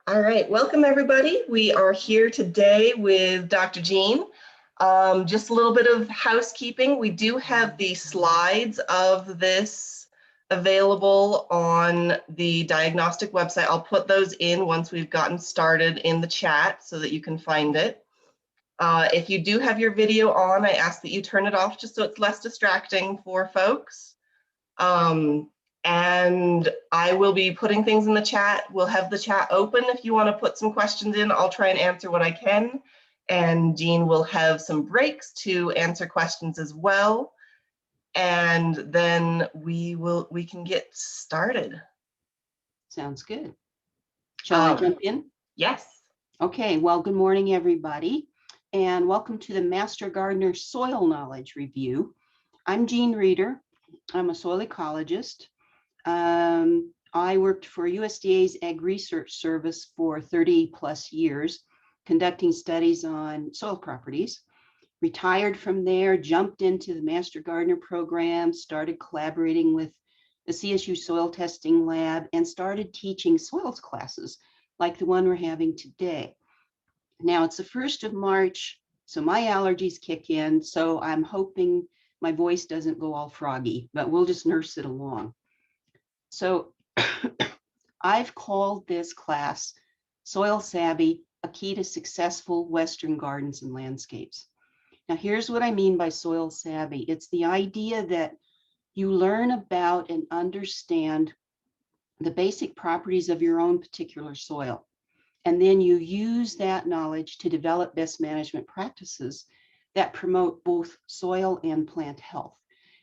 All right, welcome everybody. We are here today with Dr. Jean. Just a little bit of housekeeping. We do have the slides of this available on the diagnostic website. I'll put those in once we've gotten started in the chat so that you can find it. If you do have your video on, I ask that you turn it off just so it's less distracting for folks. And I will be putting things in the chat. We'll have the chat open if you want to put some questions in. I'll try and answer what I can. And Jean will have some breaks to answer questions as well. And then we can get started. Sounds good. Shall I jump in? Yes. Okay, well, good morning, everybody, and welcome to the Master Gardener Soil Knowledge Review. I'm Jean Reeder. I'm a soil ecologist. I worked for USDA's Ag Research Service for 30 plus years, conducting studies on soil properties. Retired from there, jumped into the Master Gardener program, started collaborating with the CSU Soil Testing Lab, and started teaching soils classes like the one we're having today. Now it's the 1st of March, so my allergies kick in, so I'm hoping my voice doesn't go all froggy, but we'll just nurse it along. So I've called this class Soil Savvy, a key to successful Western gardens and landscapes. Now here's what I mean by soil savvy. It's the idea that you learn about and understand the basic properties of your own particular soil. And then you use that knowledge to develop best management practices that promote both soil and plant health.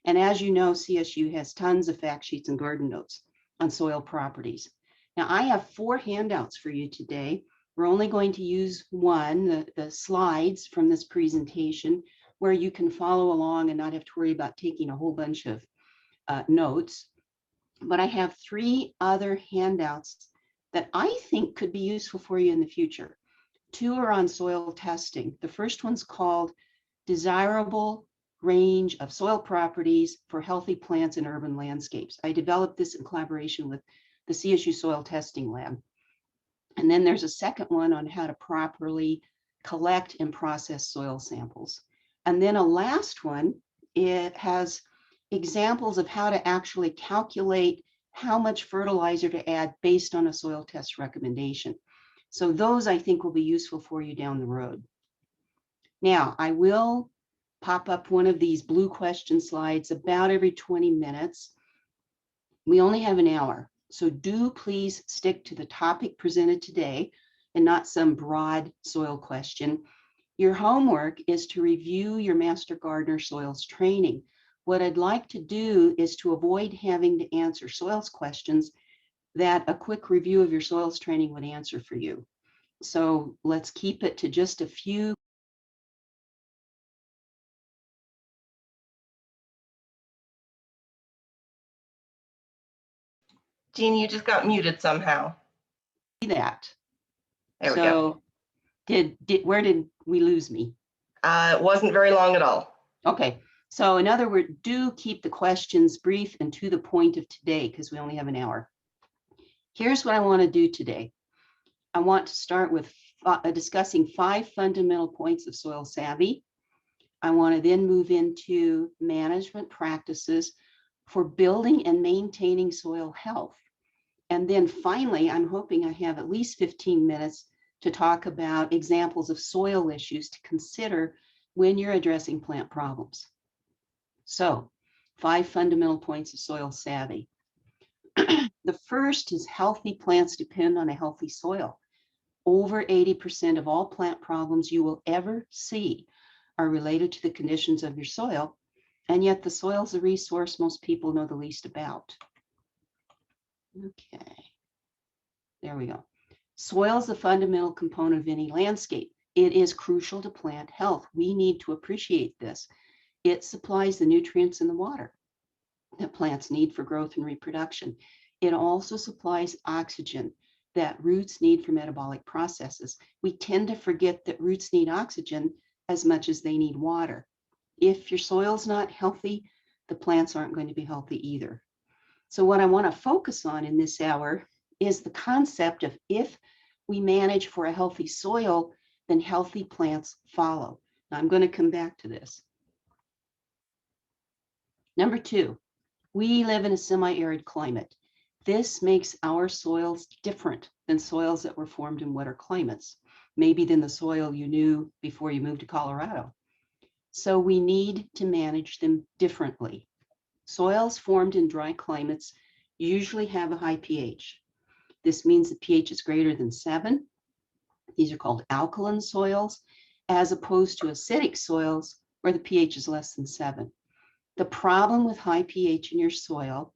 And as you know, CSU has tons of fact sheets and garden notes on soil properties. Now I have 4 handouts for you today. We're only going to use one, the slides from this presentation, where you can follow along and not have to worry about taking a whole bunch of notes. But I have 3 other handouts that I think could be useful for you in the future. 2 are on soil testing. The first one's called Desirable Range of Soil Properties for Healthy Plants in Urban Landscapes. I developed this in collaboration with the CSU Soil Testing Lab. And then there's a second one on how to properly collect and process soil samples. And then a last one, it has examples of how to actually calculate how much fertilizer to add based on a soil test recommendation. So those I think will be useful for you down the road. Now, I will pop up one of these blue question slides about every 20 minutes. We only have an hour, so do please stick to the topic presented today and not some broad soil question. Your homework is to review your Master Gardener Soils training. What I'd like to do is to avoid having to answer soils questions that a quick review of your soils training would answer for you. So let's keep it to just a few. Jean, you just got muted somehow. That. There we go. Where did we lose me? It wasn't very long at all. Okay. So in other words, do keep the questions brief and to the point of today, because we only have an hour. Here's what I want to do today. I want to start with discussing 5 fundamental points of soil savvy. I want to then move into management practices for building and maintaining soil health. And then finally, I'm hoping I have at least 15 minutes to talk about examples of soil issues to consider when you're addressing plant problems. So 5 fundamental points of soil savvy. The first is healthy plants depend on a healthy soil. Over 80% of all plant problems you will ever see are related to the conditions of your soil, and yet the soil is a resource most people know the least about. Okay, there we go. Soil is a fundamental component of any landscape. It is crucial to plant health. We need to appreciate this. It supplies the nutrients in the water that plants need for growth and reproduction. It also supplies oxygen that roots need for metabolic processes. We tend to forget that roots need oxygen as much as they need water. If your soil's not healthy, the plants aren't going to be healthy either. So what I want to focus on in this hour is the concept of if we manage for a healthy soil, then healthy plants follow. Now, I'm going to come back to this. Number 2, we live in a semi-arid climate. This makes our soils different than soils that were formed in wetter climates, maybe than the soil you knew before you moved to Colorado. So we need to manage them differently. Soils formed in dry climates usually have a high pH. This means the pH is greater than 7. These are called alkaline soils, as opposed to acidic soils where the pH is less than 7. The problem with high pH in your soil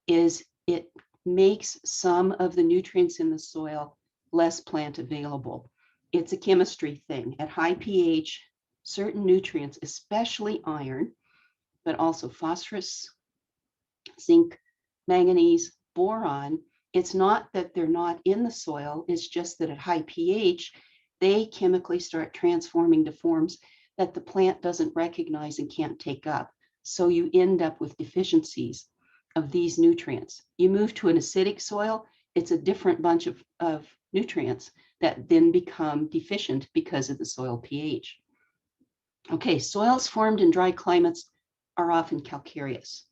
is it makes some of the nutrients in the soil less plant available. It's a chemistry thing. At high pH, certain nutrients, especially iron, but also phosphorus, zinc, manganese, boron, it's not that they're not in the soil, it's just that at high pH, they chemically start transforming to forms that the plant doesn't recognize and can't take up. So you end up with deficiencies of these nutrients. You move to an acidic soil, it's a different bunch of nutrients that then become deficient because of the soil pH. Okay, soils formed in dry climates are often calcareous.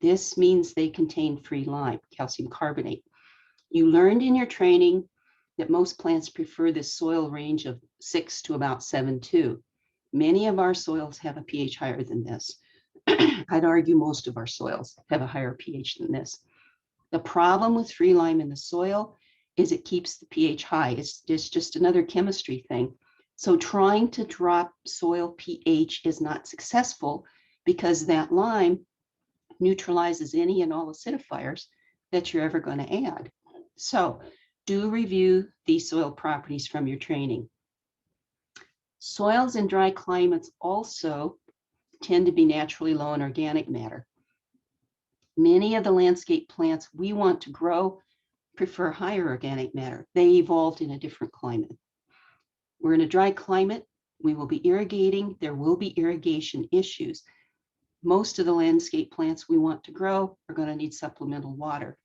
This means they contain free lime, calcium carbonate. You learned in your training that most plants prefer this soil range of 6 to about 7.2. Many of our soils have a pH higher than this. I'd argue most of our soils have a higher pH than this. The problem with free lime in the soil is it keeps the pH high. It's just another chemistry thing. So trying to drop soil pH is not successful because that lime neutralizes any and all acidifiers that you're ever going to add. So do review these soil properties from your training. Soils in dry climates also tend to be naturally low in organic matter. Many of the landscape plants we want to grow prefer higher organic matter. They evolved in a different climate. We're in a dry climate. We will be irrigating. There will be irrigation issues. Most of the landscape plants we want to grow are going to need supplemental water.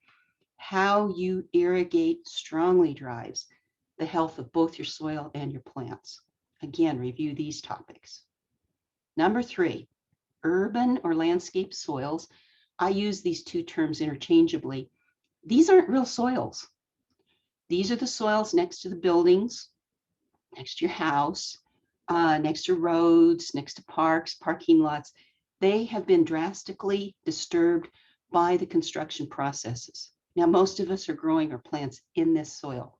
How you irrigate strongly drives the health of both your soil and your plants. Again, review these topics. Number 3, urban or landscape soils. I use these two terms interchangeably. These aren't real soils. These are the soils next to the buildings, next to your house, next to roads, next to parks, parking lots. They have been drastically disturbed by the construction processes. Now, most of us are growing our plants in this soil.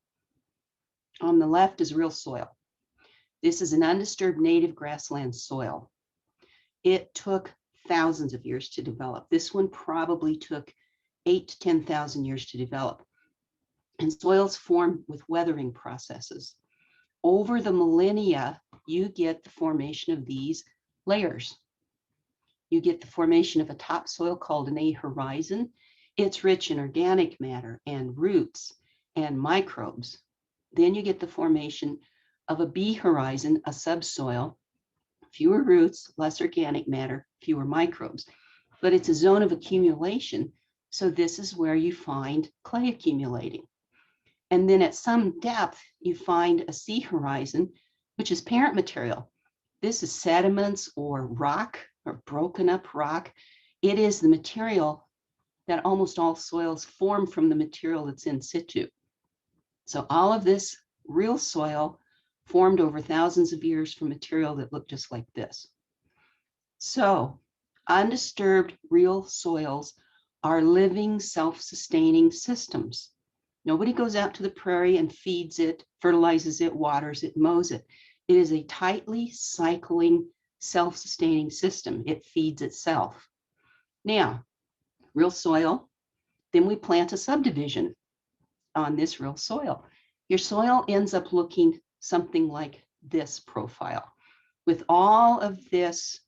On the left is real soil. This is an undisturbed native grassland soil. It took thousands of years to develop. This one probably took 8,000 to 10,000 years to develop. And soils form with weathering processes. Over the millennia, you get the formation of these layers. You get the formation of a topsoil called an A horizon. It's rich in organic matter and roots and microbes. Then you get the formation of a B horizon, a subsoil, fewer roots, less organic matter, fewer microbes. But it's a zone of accumulation. So this is where you find clay accumulating. And then at some depth, you find a C horizon, which is parent material. This is sediments or rock or broken up rock. It is the material that almost all soils form from the material that's in situ. So all of this real soil formed over thousands of years from material that looked just like this. So undisturbed real soils are living, self-sustaining systems. Nobody goes out to the prairie and feeds it, fertilizes it, waters it, mows it. It is a tightly cycling, self-sustaining system. It feeds itself. Now, real soil, then we plant a subdivision on this real soil. Your soil ends up looking something like this profile. With all of this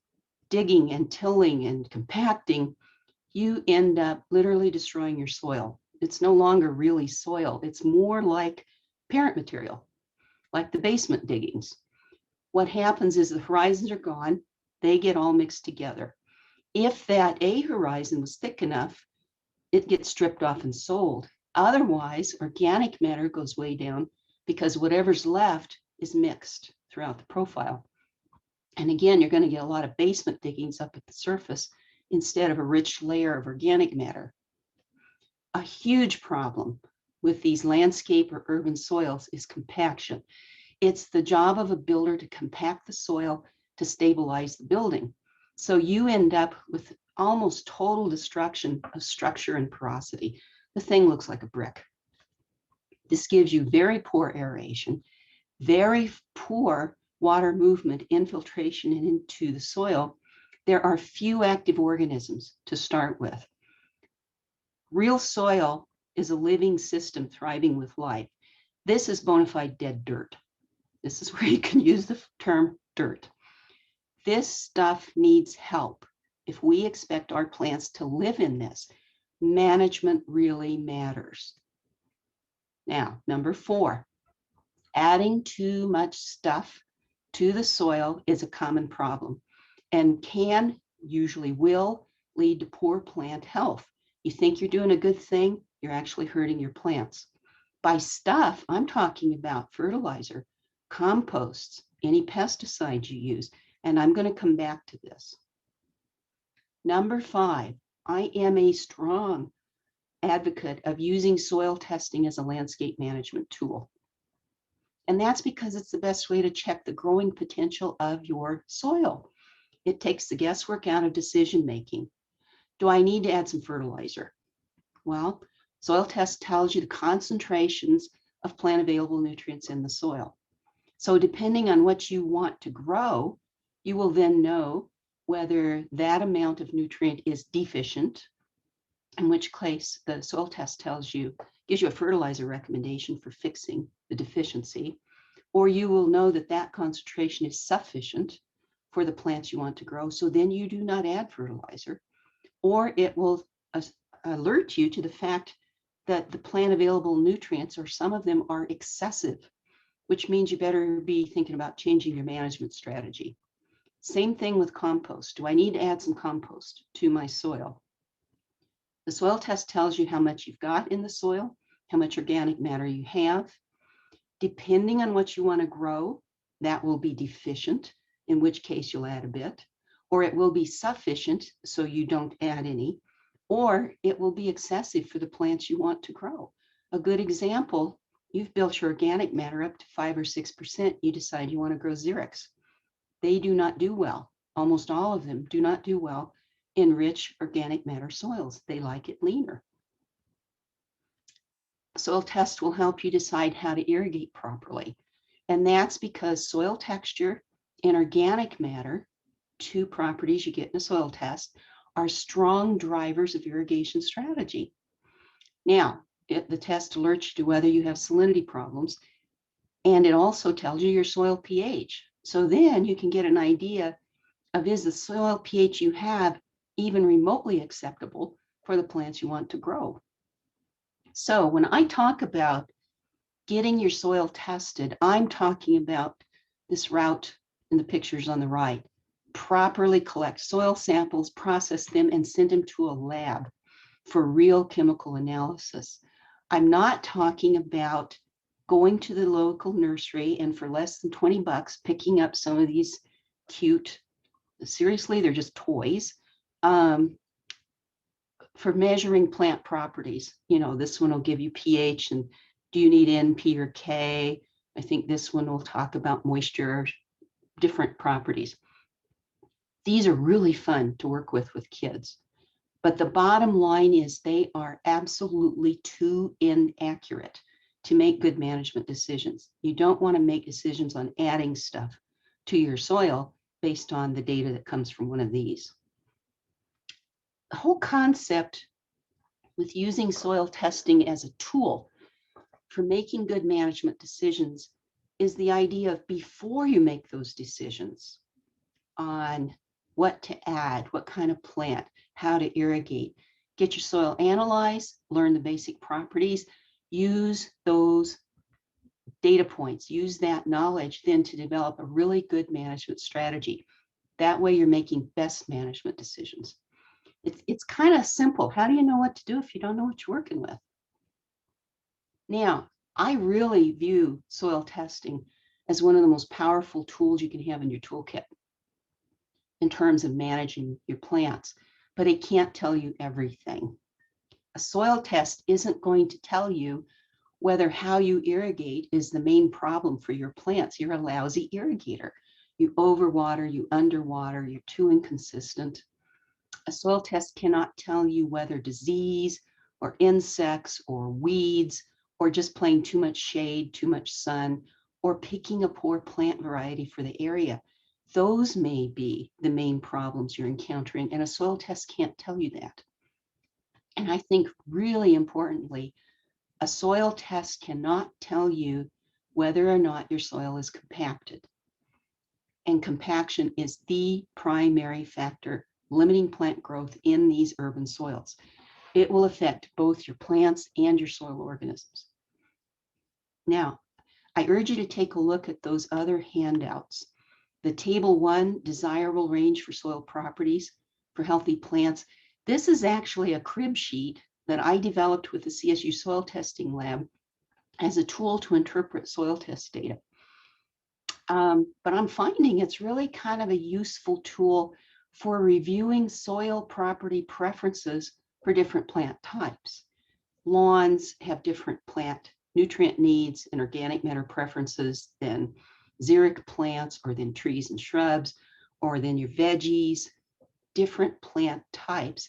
digging and tilling and compacting, you end up literally destroying your soil. It's no longer really soil. It's more like parent material, like the basement diggings. What happens is the horizons are gone. They get all mixed together. If that A horizon was thick enough, it gets stripped off and sold. Otherwise, organic matter goes way down because whatever's left is mixed throughout the profile. And again, you're going to get a lot of basement diggings up at the surface instead of a rich layer of organic matter. A huge problem with these landscape or urban soils is compaction. It's the job of a builder to compact the soil to stabilize the building. So you end up with almost total destruction of structure and porosity. The thing looks like a brick. This gives you very poor aeration, very poor water movement, infiltration into the soil. There are few active organisms to start with. Real soil is a living system thriving with life. This is bona fide dead dirt. This is where you can use the term dirt. This stuff needs help. If we expect our plants to live in this, management really matters. Now, number 4, adding too much stuff to the soil is a common problem and usually will lead to poor plant health. You think you're doing a good thing, you're actually hurting your plants. By stuff, I'm talking about fertilizer, composts, any pesticides you use, and I'm going to come back to this. Number 5, I am a strong advocate of using soil testing as a landscape management tool. And that's because it's the best way to check the growing potential of your soil. It takes the guesswork out of decision making. Do I need to add some fertilizer? Well, soil test tells you the concentrations of plant available nutrients in the soil. So depending on what you want to grow, you will then know whether that amount of nutrient is deficient, in which case the soil test gives you a fertilizer recommendation for fixing the deficiency, or you will know that that concentration is sufficient for the plants you want to grow. So then you do not add fertilizer, or it will alert you to the fact that the plant available nutrients, or some of them, are excessive, which means you better be thinking about changing your management strategy. Same thing with compost. Do I need to add some compost to my soil? The soil test tells you how much you've got in the soil, how much organic matter you have. Depending on what you want to grow, that will be deficient, in which case you'll add a bit, or it will be sufficient, so you don't add any, or it will be excessive for the plants you want to grow. A good example, you've built your organic matter up to 5 or 6%, you decide you want to grow xerics. They do not do well. Almost all of them do not do well in rich organic matter soils. They like it leaner. Soil test will help you decide how to irrigate properly. And that's because soil texture and organic matter, 2 properties you get in a soil test, are strong drivers of irrigation strategy. Now, the test alerts you to whether you have salinity problems, and it also tells you your soil pH. So then you can get an idea of, is the soil pH you have even remotely acceptable for the plants you want to grow? So when I talk about getting your soil tested, I'm talking about this route in the pictures on the right. Properly collect soil samples, process them, and send them to a lab for real chemical analysis. I'm not talking about going to the local nursery and for less than 20 bucks picking up some of these cute, seriously, they're just toys, for measuring plant properties. You know, this one will give you pH, and do you need N, P, or K? I think this one will talk about moisture, different properties. These are really fun to work with kids. But the bottom line is they are absolutely too inaccurate to make good management decisions. You don't want to make decisions on adding stuff to your soil based on the data that comes from one of these. The whole concept with using soil testing as a tool for making good management decisions is the idea of, before you make those decisions on what to add, what kind of plant, how to irrigate, get your soil analyzed, learn the basic properties, use those data points, use that knowledge then to develop a really good management strategy. That way you're making best management decisions. It's kind of simple. How do you know what to do if you don't know what you're working with? Now, I really view soil testing as one of the most powerful tools you can have in your toolkit in terms of managing your plants, but it can't tell you everything. A soil test isn't going to tell you whether how you irrigate is the main problem for your plants. You're a lousy irrigator. You overwater, you underwater, you're too inconsistent. A soil test cannot tell you whether disease or insects or weeds or just plain too much shade, too much sun, or picking a poor plant variety for the area. Those may be the main problems you're encountering, and a soil test can't tell you that. And I think really importantly, a soil test cannot tell you whether or not your soil is compacted. And compaction is the primary factor limiting plant growth in these urban soils. It will affect both your plants and your soil organisms. Now, I urge you to take a look at those other handouts. The table 1, desirable range for soil properties for healthy plants. This is actually a crib sheet that I developed with the CSU Soil Testing Lab as a tool to interpret soil test data. But I'm finding it's really kind of a useful tool for reviewing soil property preferences for different plant types. Lawns have different plant nutrient needs and organic matter preferences than xeric plants or than trees and shrubs or than your veggies. Different plant types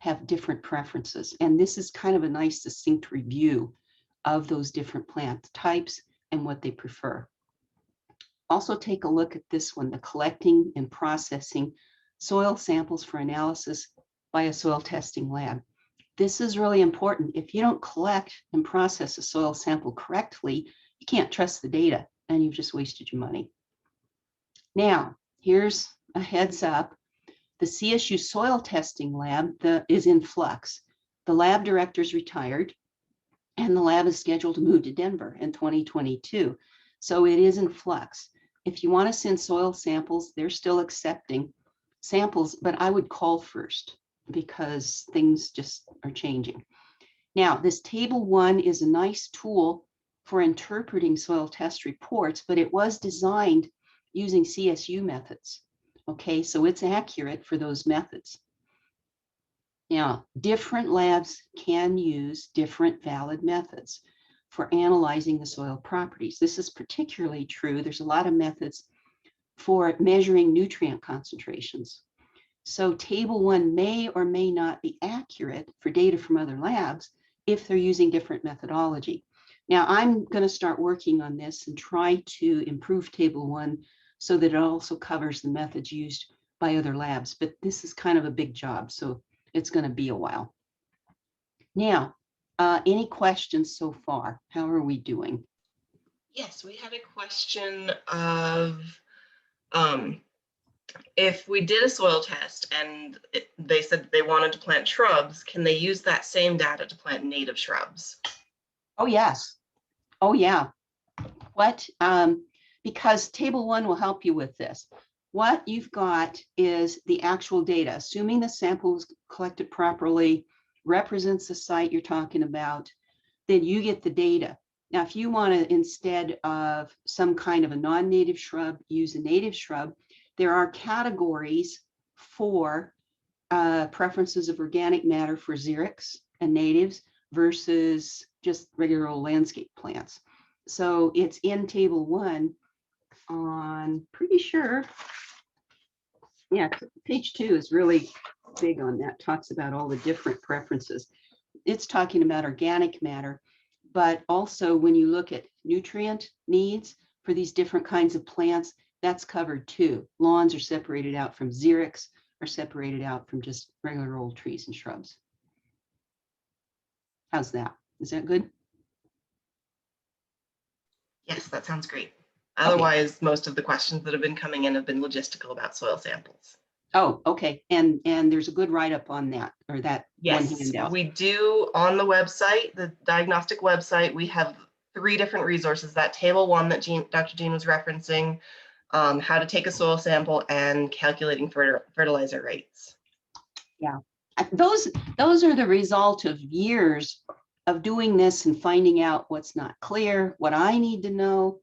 have different preferences. And this is kind of a nice succinct review of those different plant types and what they prefer. Also take a look at this one, the collecting and processing soil samples for analysis by a soil testing lab. This is really important. If you don't collect and process a soil sample correctly, you can't trust the data and you've just wasted your money. Now, here's a heads up. The CSU Soil Testing Lab is in flux. The lab director is retired and the lab is scheduled to move to Denver in 2022. So it is in flux. If you want to send soil samples, they're still accepting samples, but I would call first because things just are changing. Now, this table 1 is a nice tool for interpreting soil test reports, but it was designed using CSU methods. Okay, so it's accurate for those methods. Now, different labs can use different valid methods for analyzing the soil properties. This is particularly true. There's a lot of methods for measuring nutrient concentrations. So table 1 may or may not be accurate for data from other labs if they're using different methodology. Now I'm going to start working on this and try to improve table 1 so that it also covers the methods used by other labs, but this is kind of a big job, so it's going to be a while. Now, any questions so far? How are we doing? Yes, we had a question of if we did a soil test and they said they wanted to plant shrubs, can they use that same data to plant native shrubs? Oh, yes. Oh, yeah. What? Because table 1 will help you with this. What you've got is the actual data, assuming the sample was collected properly, represents the site you're talking about, then you get the data. Now, if you want to, instead of some kind of a non-native shrub, use a native shrub, there are categories for preferences of organic matter for xerics and natives versus just regular old landscape plants. So it's in table 1 on, pretty sure, yeah, page 2 is really big on that, talks about all the different preferences. It's talking about organic matter, but also when you look at nutrient needs for these different kinds of plants, that's covered too. Lawns are separated out from xerics, are separated out from just regular old trees and shrubs. How's that? Is that good? Yes, that sounds great. Otherwise, most of the questions that have been coming in have been logistical about soil samples. Oh, okay. And there's a good write-up on that, or that one handout. We do on the website, the diagnostic website, we have 3 different resources. That table 1 that Dr. Jean was referencing, how to take a soil sample and calculating fertilizer rates. Yeah, those are the result of years of doing this and finding out what's not clear, what I need to know.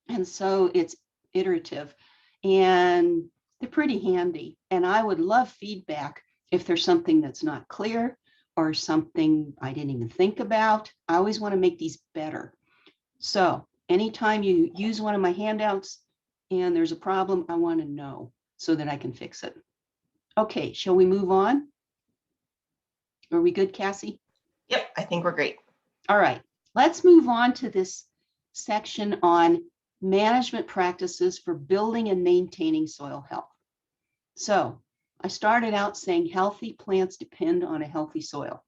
And so it's iterative and they're pretty handy. And I would love feedback if there's something that's not clear or something I didn't even think about. I always want to make these better. So anytime you use one of my handouts and there's a problem, I want to know so that I can fix it. Okay, shall we move on? Are we good, Cassie? Yep, I think we're great. All right, let's move on to this section on management practices for building and maintaining soil health. So I started out saying healthy plants depend on a healthy soil.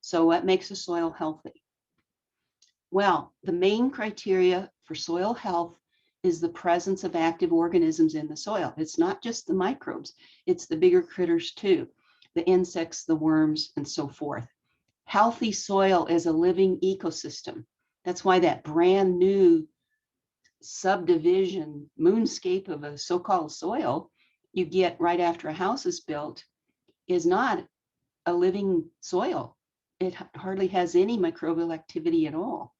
So what makes a soil healthy? Well, the main criteria for soil health is the presence of active organisms in the soil. It's not just the microbes, it's the bigger critters too, the insects, the worms, and so forth. Healthy soil is a living ecosystem. That's why that brand new subdivision moonscape of a so-called soil you get right after a house is built is not a living soil. It hardly has any microbial activity at all.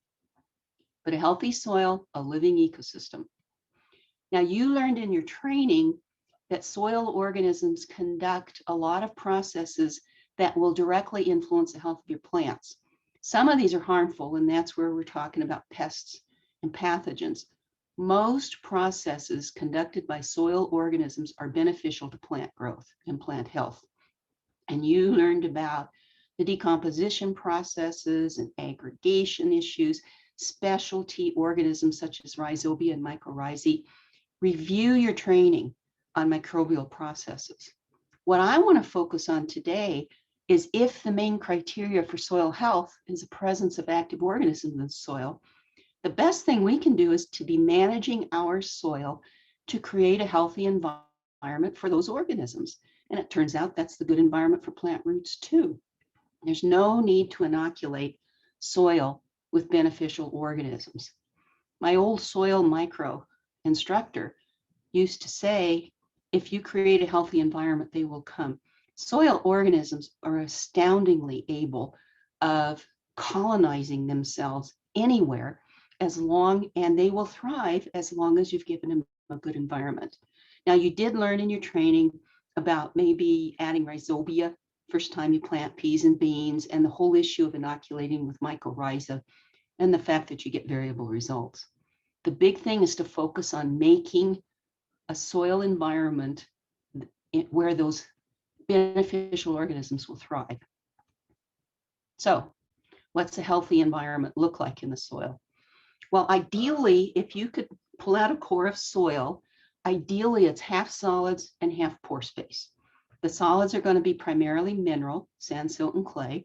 But a healthy soil, a living ecosystem. Now, you learned in your training that soil organisms conduct a lot of processes that will directly influence the health of your plants. Some of these are harmful, and that's where we're talking about pests and pathogens. Most processes conducted by soil organisms are beneficial to plant growth and plant health. And you learned about the decomposition processes and aggregation issues, specialty organisms such as rhizobia and mycorrhizae. Review your training on microbial processes. What I want to focus on today is if the main criteria for soil health is the presence of active organisms in the soil, the best thing we can do is to be managing our soil to create a healthy environment for those organisms. And it turns out that's the good environment for plant roots too. There's no need to inoculate soil with beneficial organisms. My old soil micro instructor used to say, if you create a healthy environment, they will come. Soil organisms are astoundingly able of colonizing themselves anywhere and they will thrive as long as you've given them a good environment. Now, you did learn in your training about maybe adding rhizobia first time you plant peas and beans, and the whole issue of inoculating with mycorrhiza, and the fact that you get variable results. The big thing is to focus on making a soil environment where those beneficial organisms will thrive. So, what's a healthy environment look like in the soil? Well, ideally, if you could pull out a core of soil, ideally it's half solids and half pore space. The solids are going to be primarily mineral, sand, silt, and clay,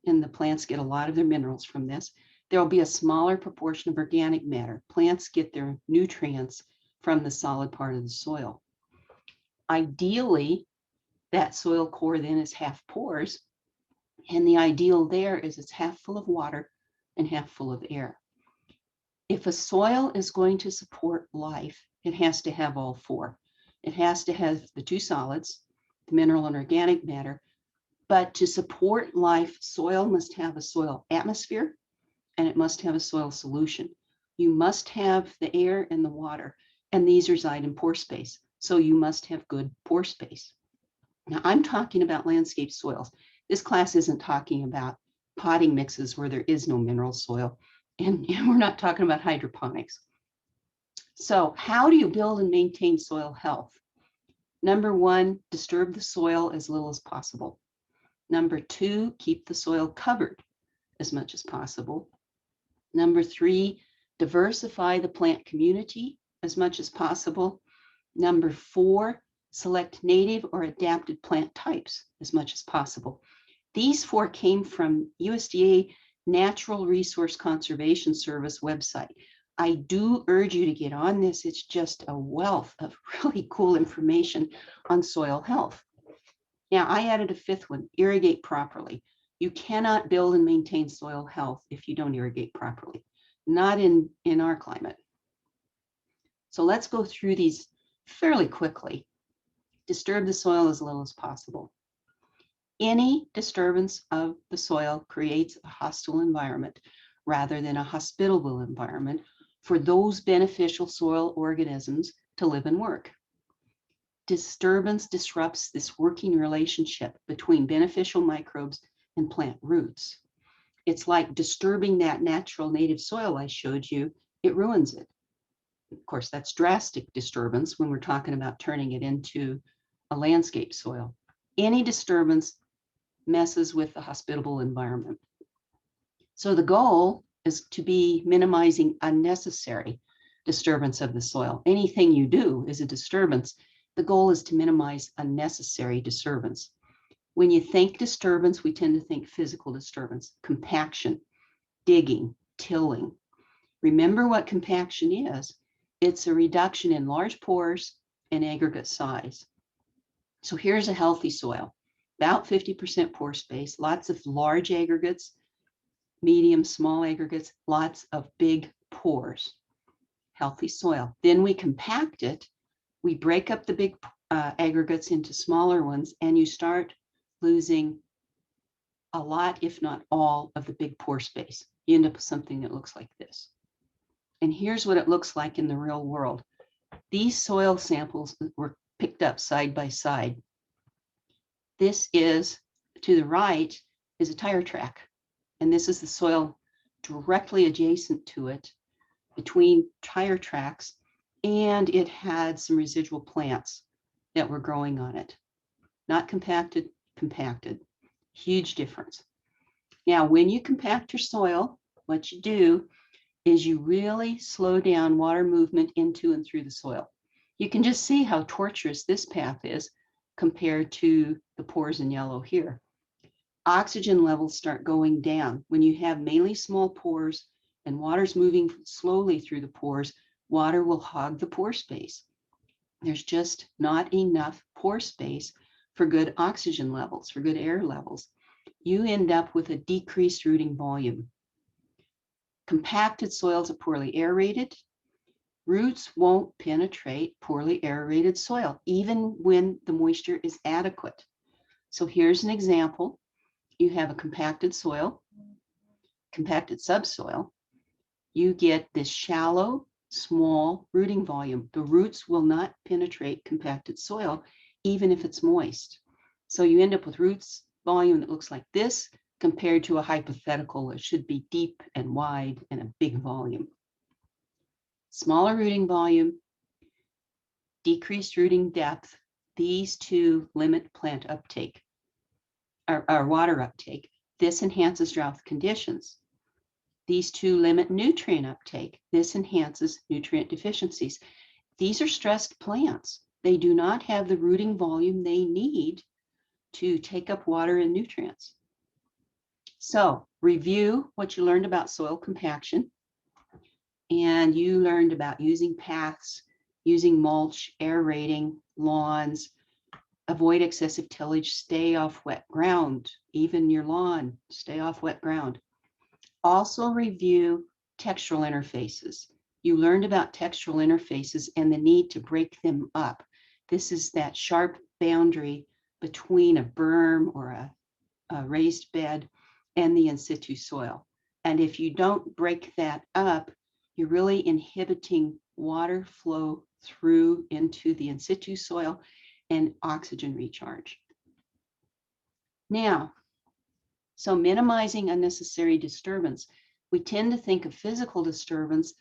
and the plants get a lot of their minerals from this. There will be a smaller proportion of organic matter. Plants get their nutrients from the solid part of the soil. Ideally, that soil core then is half pores, and the ideal there is it's half full of water and half full of air. If a soil is going to support life, it has to have all four. It has to have the two solids, the mineral and organic matter, but to support life, soil must have a soil atmosphere and it must have a soil solution. You must have the air and the water, and these reside in pore space. So you must have good pore space. Now, I'm talking about landscape soils. This class isn't talking about potting mixes where there is no mineral soil. And we're not talking about hydroponics. So how do you build and maintain soil health? Number one, disturb the soil as little as possible. Number two, keep the soil covered as much as possible. Number three, diversify the plant community as much as possible. Number four, select native or adapted plant types as much as possible. These four came from USDA Natural Resource Conservation Service website. I do urge you to get on this. It's just a wealth of really cool information on soil health. Now, I added a fifth one, irrigate properly. You cannot build and maintain soil health if you don't irrigate properly, not in our climate. So let's go through these fairly quickly. Disturb the soil as little as possible. Any disturbance of the soil creates a hostile environment rather than a hospitable environment for those beneficial soil organisms to live and work. Disturbance disrupts this working relationship between beneficial microbes and plant roots. It's like disturbing that natural native soil I showed you, it ruins it. Of course, that's drastic disturbance when we're talking about turning it into a landscape soil. Any disturbance messes with the hospitable environment. So the goal is to be minimizing unnecessary disturbance of the soil. Anything you do is a disturbance. The goal is to minimize unnecessary disturbance. When you think disturbance, we tend to think physical disturbance, compaction, digging, tilling. Remember what compaction is. It's a reduction in large pores and aggregate size. So here's a healthy soil, about 50% pore space, lots of large aggregates, medium, small aggregates, lots of big pores, healthy soil. Then we compact it. We break up the big aggregates into smaller ones, and you start losing a lot, if not all, of the big pore space. You end up with something that looks like this. And here's what it looks like in the real world. These soil samples were picked up side by side. This is, to the right, is a tire track. And this is the soil directly adjacent to it, between tire tracks, and it had some residual plants that were growing on it. Not compacted, compacted. Huge difference. Now, when you compact your soil, what you do is you really slow down water movement into and through the soil. You can just see how tortuous this path is compared to the pores in yellow here. Oxygen levels start going down. When you have mainly small pores and water's moving slowly through the pores, water will hog the pore space. There's just not enough pore space for good oxygen levels, for good air levels. You end up with a decreased rooting volume. Compacted soils are poorly aerated. Roots won't penetrate poorly aerated soil, even when the moisture is adequate. So here's an example. You have a compacted soil, compacted subsoil. You get this shallow, small rooting volume. The roots will not penetrate compacted soil, even if it's moist. So you end up with roots volume that looks like this compared to a hypothetical that should be deep and wide and a big volume. Smaller rooting volume, decreased rooting depth. These two limit plant uptake, or water uptake. This enhances drought conditions. These two limit nutrient uptake. This enhances nutrient deficiencies. These are stressed plants. They do not have the rooting volume they need to take up water and nutrients. So review what you learned about soil compaction. And you learned about using paths, using mulch, aerating, lawns, avoid excessive tillage, stay off wet ground, even your lawn, stay off wet ground. Also review textural interfaces. You learned about textural interfaces and the need to break them up. This is that sharp boundary between a berm or a raised bed and the in situ soil. And if you don't break that up, you're really inhibiting water flow through into the in situ soil and oxygen recharge. Now, so minimizing unnecessary disturbance. We tend to think of physical disturbance,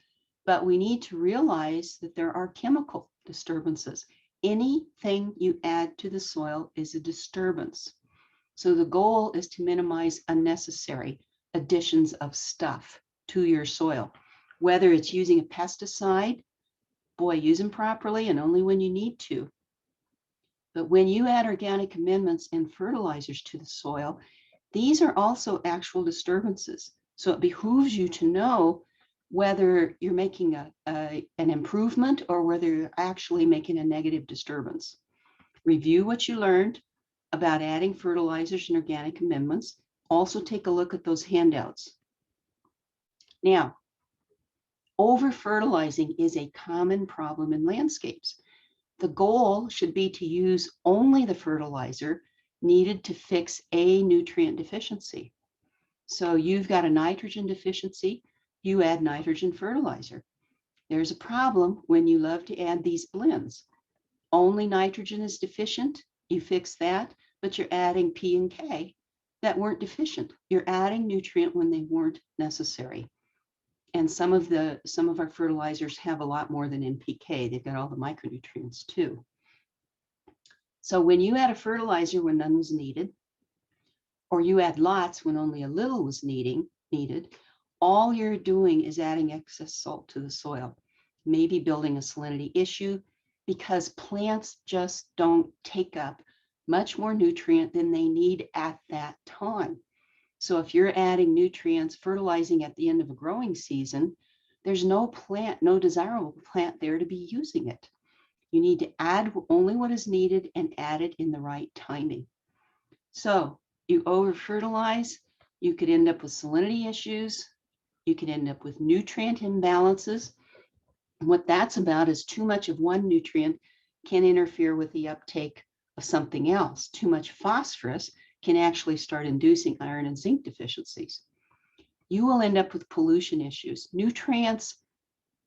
but we need to realize that there are chemical disturbances. Anything you add to the soil is a disturbance. So the goal is to minimize unnecessary additions of stuff to your soil. Whether it's using a pesticide, boy, use them properly and only when you need to. But when you add organic amendments and fertilizers to the soil, these are also actual disturbances. So it behooves you to know whether you're making an improvement or whether you're actually making a negative disturbance. Review what you learned about adding fertilizers and organic amendments. Also take a look at those handouts. Now, over-fertilizing is a common problem in landscapes. The goal should be to use only the fertilizer needed to fix a nutrient deficiency. So you've got a nitrogen deficiency, you add nitrogen fertilizer. There's a problem when you love to add these blends. Only nitrogen is deficient, you fix that, but you're adding P and K that weren't deficient. You're adding nutrient when they weren't necessary. And some of our fertilizers have a lot more than NPK. They've got all the micronutrients too. So when you add a fertilizer when none was needed, or you add lots when only a little was needed, all you're doing is adding excess salt to the soil, maybe building a salinity issue, because plants just don't take up much more nutrient than they need at that time. So if you're adding nutrients, fertilizing at the end of a growing season, there's no desirable plant there to be using it. You need to add only what is needed and add it in the right timing. So you over fertilize, you could end up with salinity issues, you could end up with nutrient imbalances. And what that's about is too much of one nutrient can interfere with the uptake of something else. Too much phosphorus can actually start inducing iron and zinc deficiencies. You will end up with pollution issues. Nutrients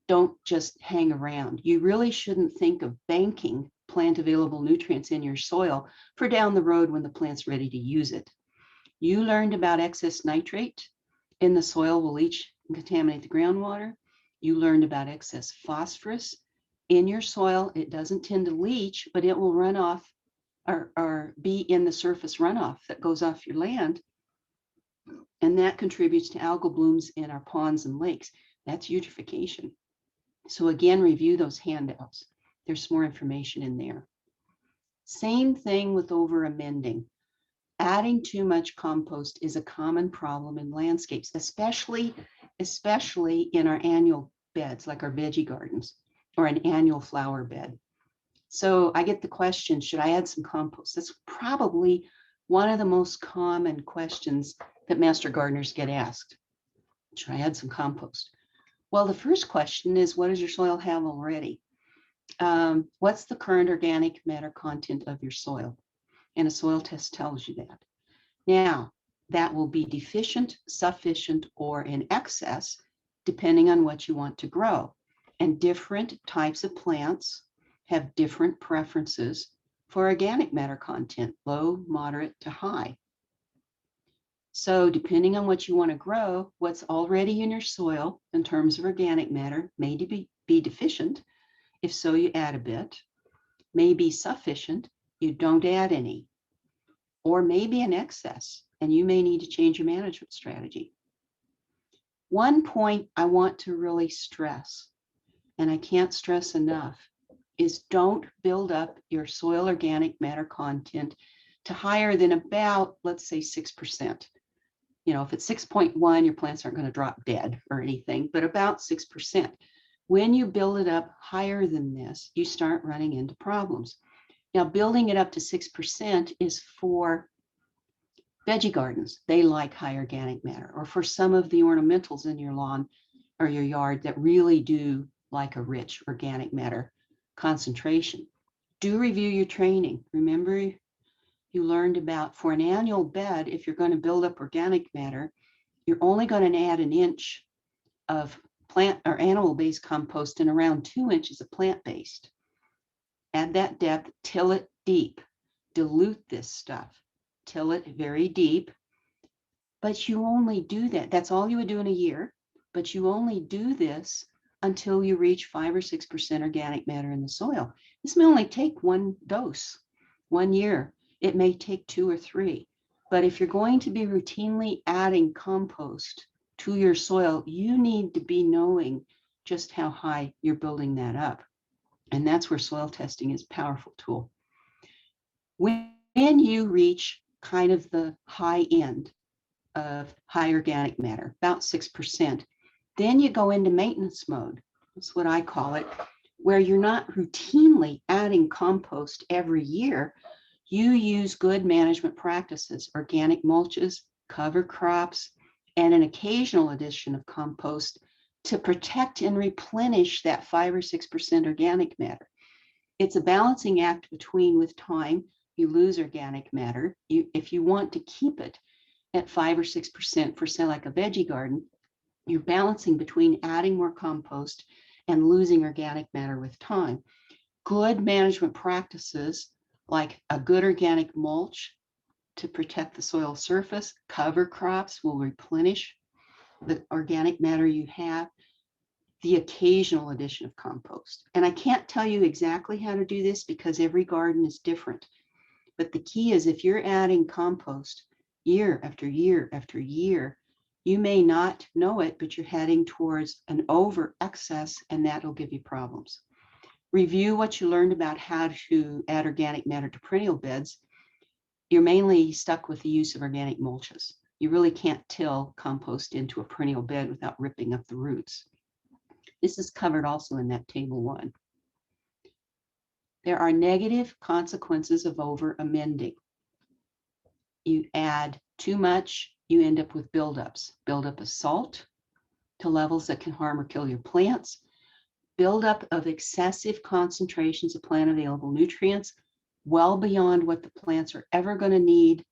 don't just hang around. You really shouldn't think of banking plant available nutrients in your soil for down the road when the plant's ready to use it. You learned about excess nitrate in the soil will leach and contaminate the groundwater. You learned about excess phosphorus in your soil. It doesn't tend to leach, but it will run off or be in the surface runoff that goes off your land. And that contributes to algal blooms in our ponds and lakes. That's eutrophication. So again, review those handouts. There's more information in there. Same thing with over amending. Adding too much compost is a common problem in landscapes, especially in our annual beds, like our veggie gardens or an annual flower bed. So I get the question, should I add some compost? That's probably one of the most common questions that master gardeners get asked. Should I add some compost? Well, the first question is, what does your soil have already? What's the current organic matter content of your soil? And a soil test tells you that. Now, that will be deficient, sufficient, or in excess, depending on what you want to grow. And different types of plants have different preferences for organic matter content, low, moderate to high. So depending on what you want to grow, what's already in your soil in terms of organic matter may be deficient. If so, you add a bit. May be sufficient, you don't add any. Or maybe in excess, and you may need to change your management strategy. One point I want to really stress, and I can't stress enough, is don't build up your soil organic matter content to higher than about, let's say, 6%. You know, if it's 6.1, your plants aren't going to drop dead or anything, but about 6%. When you build it up higher than this, you start running into problems. Now, building it up to 6% is for veggie gardens. They like high organic matter, or for some of the ornamentals in your lawn or your yard that really do like a rich organic matter concentration. Do review your training. Remember, you learned about for an annual bed, if you're going to build up organic matter, you're only going to add an inch of plant or animal-based compost and around 2 inches of plant-based. Add that depth, till it deep, dilute this stuff, till it very deep. But you only do that. That's all you would do in a year, but you only do this until you reach 5 or 6% organic matter in the soil. This may only take one dose, 1 year. It may take 2 or 3. But if you're going to be routinely adding compost to your soil, you need to be knowing just how high you're building that up. And that's where soil testing is a powerful tool. When you reach kind of the high end of high organic matter, about 6%, then you go into maintenance mode. That's what I call it, where you're not routinely adding compost every year. You use good management practices, organic mulches, cover crops, and an occasional addition of compost to protect and replenish that 5 or 6% organic matter. It's a balancing act between, with time, you lose organic matter. If you want to keep it at 5 or 6% for, say, like a veggie garden, you're balancing between adding more compost and losing organic matter with time. Good management practices like a good organic mulch to protect the soil surface, cover crops will replenish the organic matter you have, the occasional addition of compost. And I can't tell you exactly how to do this because every garden is different. But the key is if you're adding compost year after year after year, you may not know it, but you're heading towards an over excess, and that'll give you problems. Review what you learned about how to add organic matter to perennial beds. You're mainly stuck with the use of organic mulches. You really can't till compost into a perennial bed without ripping up the roots. This is covered also in that table 1. There are negative consequences of over amending. You add too much, you end up with buildups. Buildup of salt to levels that can harm or kill your plants. Buildup of excessive concentrations of plant available nutrients, well beyond what the plants are ever going to need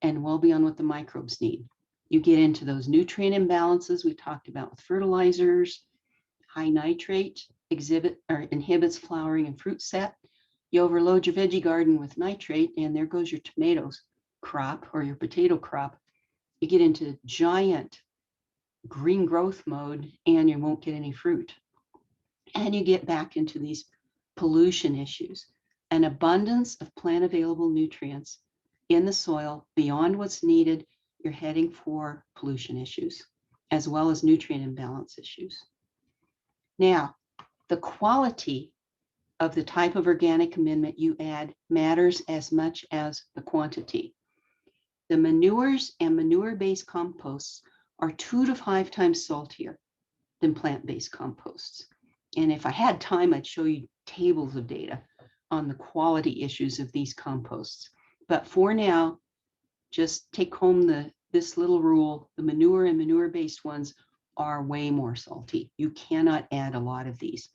and well beyond what the microbes need. You get into those nutrient imbalances we talked about with fertilizers. High nitrate inhibits flowering and fruit set. You overload your veggie garden with nitrate, and there goes your tomatoes crop or your potato crop. You get into giant green growth mode and you won't get any fruit. And you get back into these pollution issues. An abundance of plant available nutrients in the soil beyond what's needed, you're heading for pollution issues, as well as nutrient imbalance issues. Now, the quality of the type of organic amendment you add matters as much as the quantity. The manures and manure-based composts are 2 to 5 times saltier than plant-based composts. And if I had time, I'd show you tables of data on the quality issues of these composts. But for now, just take home this little rule. The manure and manure-based ones are way more salty. You cannot add a lot of these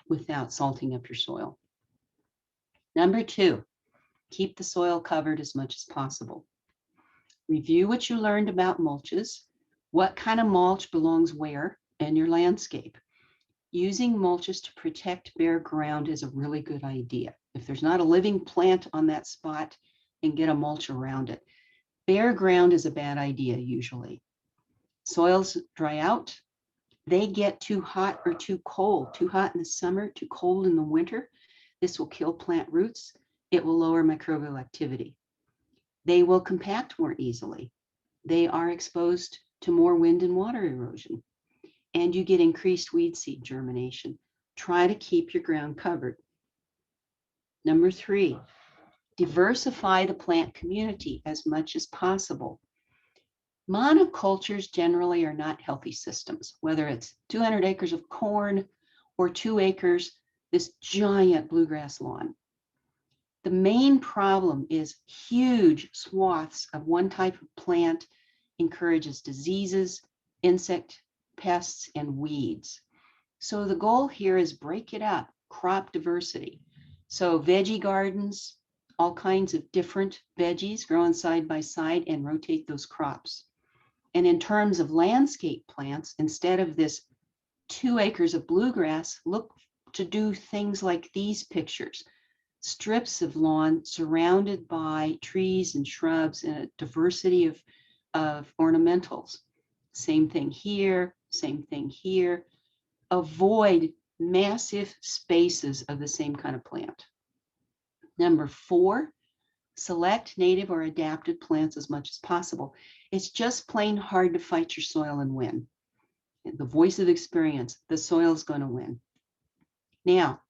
without salting up your soil. Number 2, keep the soil covered as much as possible. Review what you learned about mulches, what kind of mulch belongs where in your landscape. Using mulches to protect bare ground is a really good idea. If there's not a living plant on that spot, and get a mulch around it. Bare ground is a bad idea usually. Soils dry out. They get too hot or too cold, too hot in the summer, too cold in the winter. This will kill plant roots. It will lower microbial activity. They will compact more easily. They are exposed to more wind and water erosion. And you get increased weed seed germination. Try to keep your ground covered. Number 3, diversify the plant community as much as possible. Monocultures generally are not healthy systems, whether it's 200 acres of corn or 2 acres, this giant bluegrass lawn. The main problem is huge swaths of one type of plant encourages diseases, insect pests, and weeds. So the goal here is break it up, crop diversity. So veggie gardens, all kinds of different veggies growing side by side and rotate those crops. And in terms of landscape plants, instead of this 2 acres of bluegrass, look to do things like these pictures. Strips of lawn surrounded by trees and shrubs and a diversity of ornamentals. Same thing here, same thing here. Avoid massive spaces of the same kind of plant. Number 4, select native or adapted plants as much as possible. It's just plain hard to fight your soil and win. The voice of experience, the soil is going to win. Now,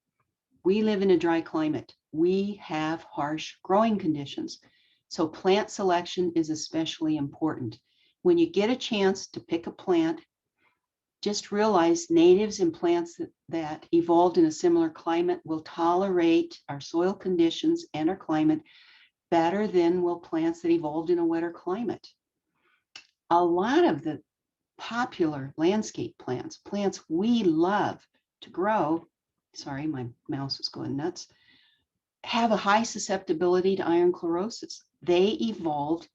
we live in a dry climate. We have harsh growing conditions. So plant selection is especially important. When you get a chance to pick a plant, just realize natives and plants that evolved in a similar climate will tolerate our soil conditions and our climate better than will plants that evolved in a wetter climate. A lot of the popular landscape plants we love to grow, sorry, my mouse is going nuts, have a high susceptibility to iron chlorosis. They evolved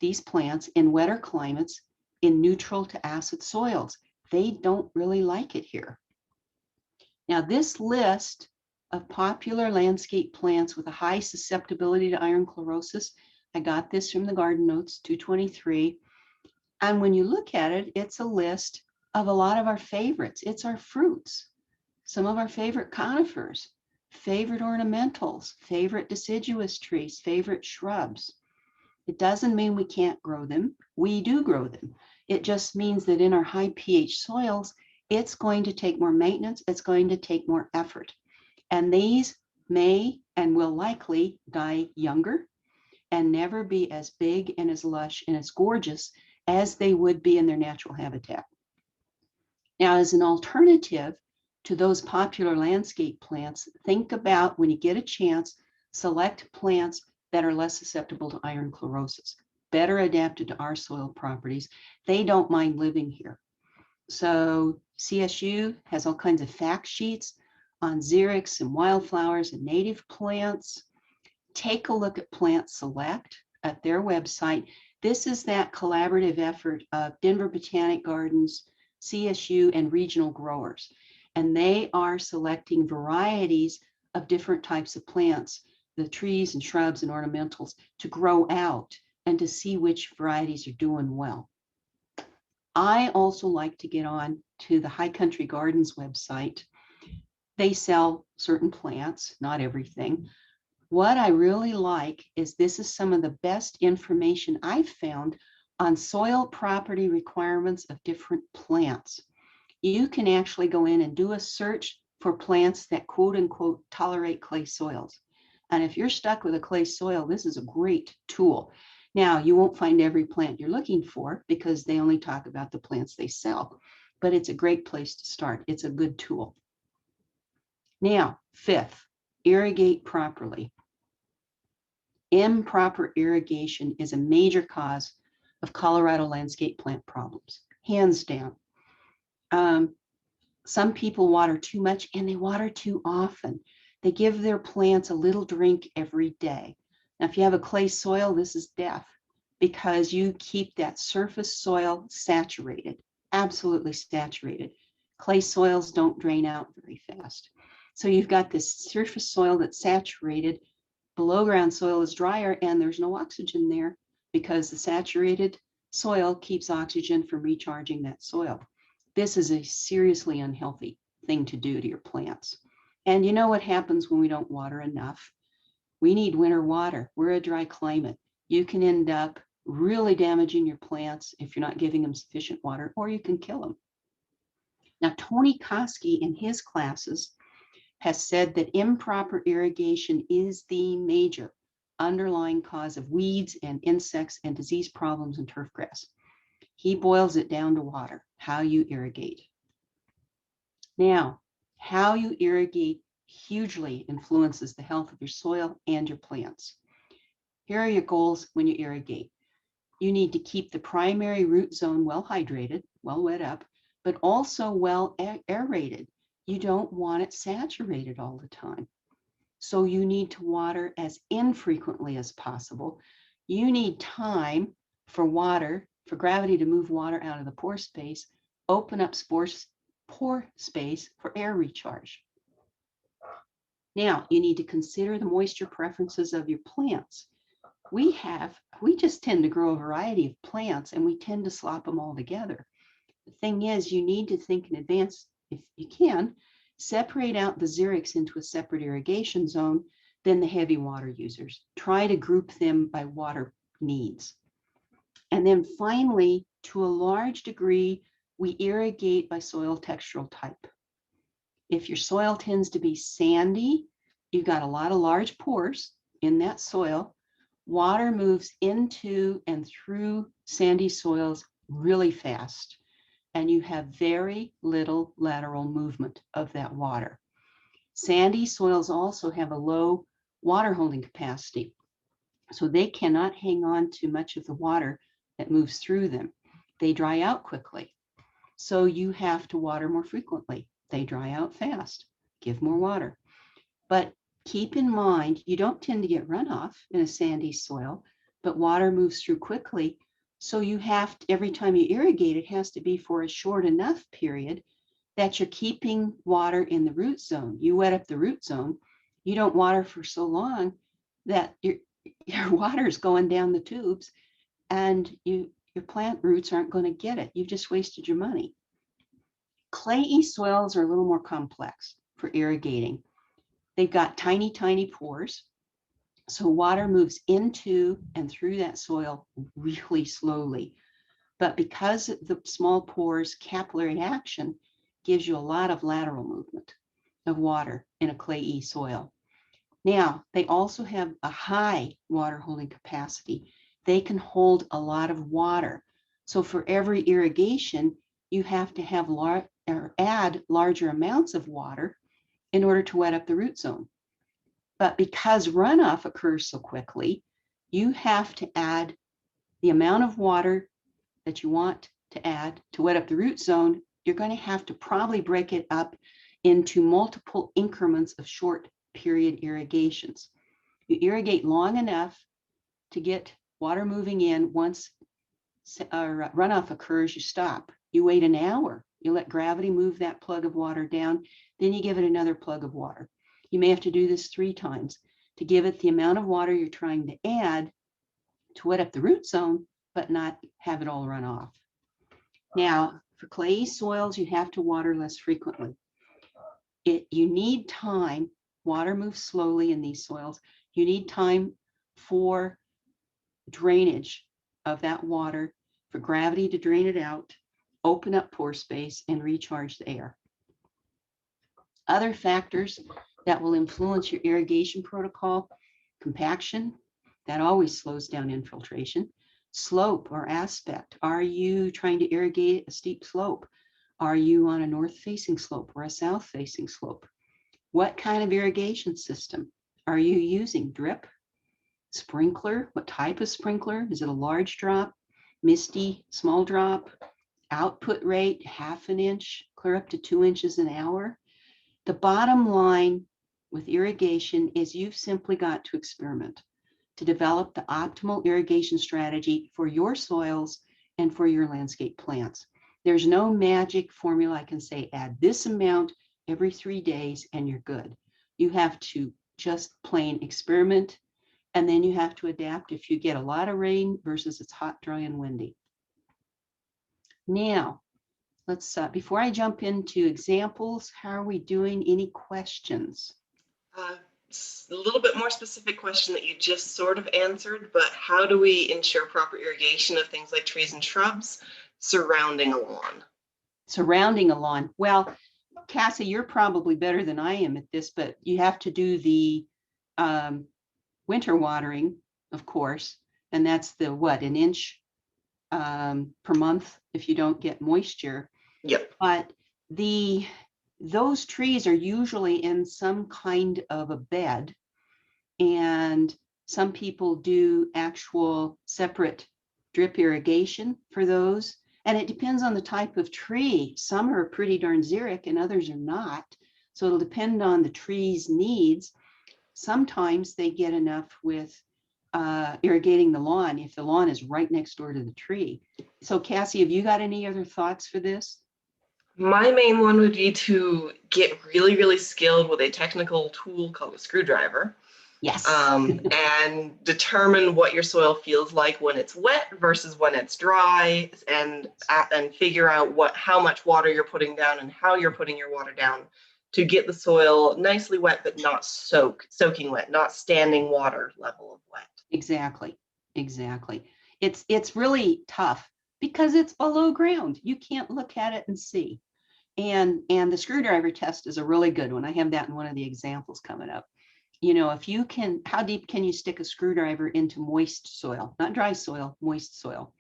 these plants in wetter climates in neutral to acid soils. They don't really like it here. Now, this list of popular landscape plants with a high susceptibility to iron chlorosis, I got this from the Garden Notes 223. And when you look at it, it's a list of a lot of our favorites. It's our fruits, some of our favorite conifers, favorite ornamentals, favorite deciduous trees, favorite shrubs. It doesn't mean we can't grow them. We do grow them. It just means that in our high pH soils, it's going to take more maintenance. It's going to take more effort. And these may and will likely die younger and never be as big and as lush and as gorgeous as they would be in their natural habitat. Now, as an alternative to those popular landscape plants, think about, when you get a chance, select plants that are less susceptible to iron chlorosis, better adapted to our soil properties. They don't mind living here. So CSU has all kinds of fact sheets on xerics and wildflowers and native plants. Take a look at Plant Select at their website. This is that collaborative effort of Denver Botanic Gardens, CSU, and regional growers. And they are selecting varieties of different types of plants, the trees and shrubs and ornamentals, to grow out and to see which varieties are doing well. I also like to get on to the High Country Gardens website. They sell certain plants, not everything. What I really like is this is some of the best information I've found on soil property requirements of different plants. You can actually go in and do a search for plants that quote unquote tolerate clay soils. And if you're stuck with a clay soil, this is a great tool. Now, you won't find every plant you're looking for because they only talk about the plants they sell, but it's a great place to start. It's a good tool. Now, fifth, irrigate properly. Improper irrigation is a major cause of Colorado landscape plant problems, hands down. Some people water too much and they water too often. They give their plants a little drink every day. Now, if you have a clay soil, this is death because you keep that surface soil saturated, absolutely saturated. Clay soils don't drain out very fast. So you've got this surface soil that's saturated. Below ground soil is drier and there's no oxygen there because the saturated soil keeps oxygen from recharging that soil. This is a seriously unhealthy thing to do to your plants. And you know what happens when we don't water enough? We need winter water. We're a dry climate. You can end up really damaging your plants if you're not giving them sufficient water, or you can kill them. Now, Tony Koski in his classes has said that improper irrigation is the major underlying cause of weeds and insects and disease problems in turfgrass. He boils it down to water, how you irrigate. Now, how you irrigate hugely influences the health of your soil and your plants. Here are your goals when you irrigate. You need to keep the primary root zone well hydrated, well wet up, but also well aerated. You don't want it saturated all the time. So you need to water as infrequently as possible. You need time for water, for gravity to move water out of the pore space, open up pore space for air recharge. Now, you need to consider the moisture preferences of your plants. We just tend to grow a variety of plants and we tend to slop them all together. The thing is, you need to think in advance, if you can, separate out the xerics into a separate irrigation zone than the heavy water users. Try to group them by water needs. And then finally, to a large degree, we irrigate by soil textural type. If your soil tends to be sandy, you've got a lot of large pores in that soil. Water moves into and through sandy soils really fast, and you have very little lateral movement of that water. Sandy soils also have a low water holding capacity, so they cannot hang on to much of the water that moves through them. They dry out quickly, so you have to water more frequently. They dry out fast. Give more water. But keep in mind, you don't tend to get runoff in a sandy soil, but water moves through quickly. So you have to, every time you irrigate, it has to be for a short enough period that you're keeping water in the root zone. You wet up the root zone. You don't water for so long that your water is going down the tubes and your plant roots aren't going to get it. You've just wasted your money. Clayey soils are a little more complex for irrigating. They've got tiny, tiny pores. So water moves into and through that soil really slowly. But because the small pores, capillary action gives you a lot of lateral movement of water in a clayey soil. Now, they also have a high water holding capacity. They can hold a lot of water. So for every irrigation, you have to have add larger amounts of water in order to wet up the root zone. But because runoff occurs so quickly, you have to add the amount of water that you want to add to wet up the root zone. You're going to have to probably break it up into multiple increments of short period irrigations. You irrigate long enough to get water moving in. Once runoff occurs, you stop. You wait an hour. You let gravity move that plug of water down. Then you give it another plug of water. You may have to do this 3 times to give it the amount of water you're trying to add to wet up the root zone, but not have it all run off. Now, for clayey soils, you have to water less frequently. You need time. Water moves slowly in these soils. You need time for drainage of that water, for gravity to drain it out, open up pore space, and recharge the air. Other factors that will influence your irrigation protocol: compaction, that always slows down infiltration. Slope or aspect. Are you trying to irrigate a steep slope? Are you on a north-facing slope or a south-facing slope? What kind of irrigation system are you using? Drip? Sprinkler? What type of sprinkler? Is it a large drop, misty, small drop? Output rate, 1/2 inch, clear up to 2 inches an hour? The bottom line with irrigation is you've simply got to experiment to develop the optimal irrigation strategy for your soils and for your landscape plants. There's no magic formula I can say, add this amount every 3 days and you're good. You have to just plain experiment, and then you have to adapt if you get a lot of rain versus it's hot, dry, and windy. Now, let's, before I jump into examples, how are we doing? Any questions? A little bit more specific question that you just sort of answered, but how do we ensure proper irrigation of things like trees and shrubs surrounding a lawn? Surrounding a lawn. Well, Cassie, you're probably better than I am at this, but you have to do the winter watering, of course, and that's the what, 1 inch per month if you don't get moisture. Yep. But those trees are usually in some kind of a bed, and some people do actual separate drip irrigation for those. And it depends on the type of tree. Some are pretty darn xeric and others are not. So it'll depend on the tree's needs. Sometimes they get enough with irrigating the lawn if the lawn is right next door to the tree. So Cassie, have you got any other thoughts for this? My main one would be to get really, really skilled with a technical tool called a screwdriver. Yes. And determine what your soil feels like when it's wet versus when it's dry, and figure out how much water you're putting down and how you're putting your water down to get the soil nicely wet, but not soaking wet, not standing water level of wet. Exactly. It's really tough because it's below ground. You can't look at it and see. And the screwdriver test is a really good one. I have that in one of the examples coming up. You know, if you can, how deep can you stick a screwdriver into moist soil, not dry soil, moist soil?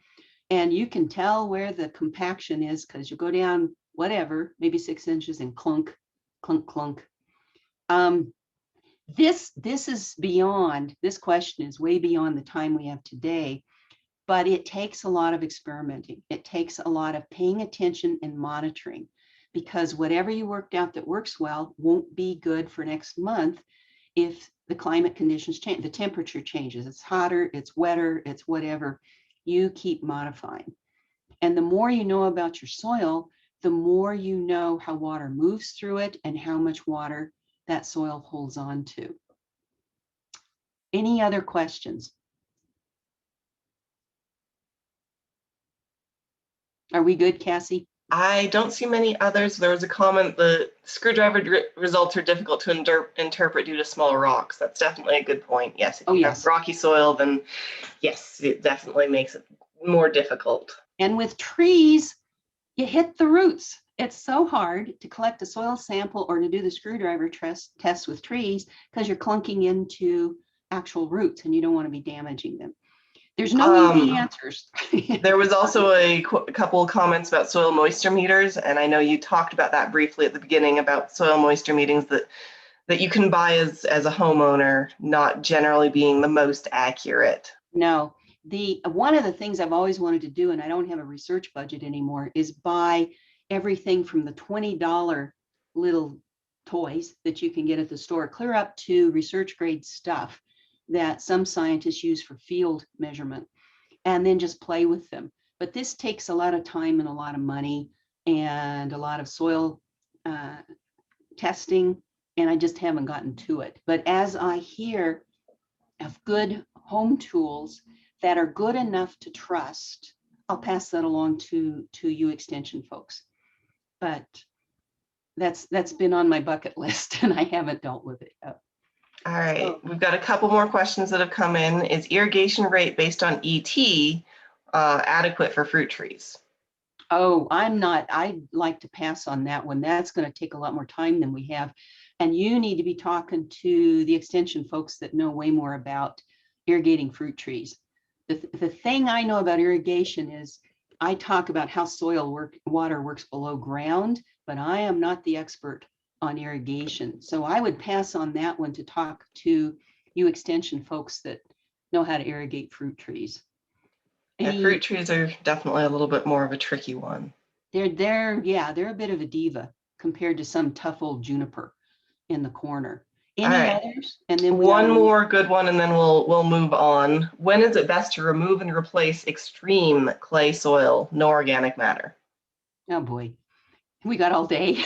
And you can tell where the compaction is because you go down whatever, maybe 6 inches and clunk, clunk, clunk. This is beyond, this question is way beyond the time we have today, but it takes a lot of experimenting. It takes a lot of paying attention and monitoring, because whatever you worked out that works well won't be good for next month. if the climate conditions change, the temperature changes, it's hotter, it's wetter, it's whatever, you keep modifying. And the more you know about your soil, the more you know how water moves through it and how much water that soil holds on to. Any other questions? Are we good, Cassie? I don't see many others. There was a comment, the screwdriver results are difficult to interpret due to small rocks. That's definitely a good point. Yes, if Oh, you yes. have rocky soil, then yes, it definitely makes it more difficult. And with trees, you hit the roots. It's so hard to collect a soil sample or to do the screwdriver test with trees because you're clunking into actual roots and you don't want to be damaging them. There's no easy answers. There was also a couple of comments about soil moisture meters, and I know you talked about that briefly at the beginning about soil moisture meters that you can buy as a homeowner, not generally being the most accurate. No, one of the things I've always wanted to do, and I don't have a research budget anymore, is buy everything from the $20 little toys that you can get at the store, clear up to research grade stuff that some scientists use for field measurement, and then just play with them. But this takes a lot of time and a lot of money and a lot of soil testing, and I just haven't gotten to it. But as I hear of good home tools that are good enough to trust, I'll pass that along to you extension folks. But that's been on my bucket list and I haven't dealt with it yet. All right, we've got a couple more questions that have come in. Is irrigation rate based on ET adequate for fruit trees? Oh, I'd like to pass on that one. That's going to take a lot more time than we have. And you need to be talking to the extension folks that know way more about irrigating fruit trees. The thing I know about irrigation is I talk about how water works below ground, but I am not the expert on irrigation. So I would pass on that one to talk to you extension folks that know how to irrigate fruit trees. Yeah, fruit trees are definitely a little bit more of a tricky one. They're a bit of a diva compared to some tough old juniper in the corner. Any others? And then one more good one, and then we'll move on. When is it best to remove and replace extreme clay soil, no organic matter? Oh boy, we got all day.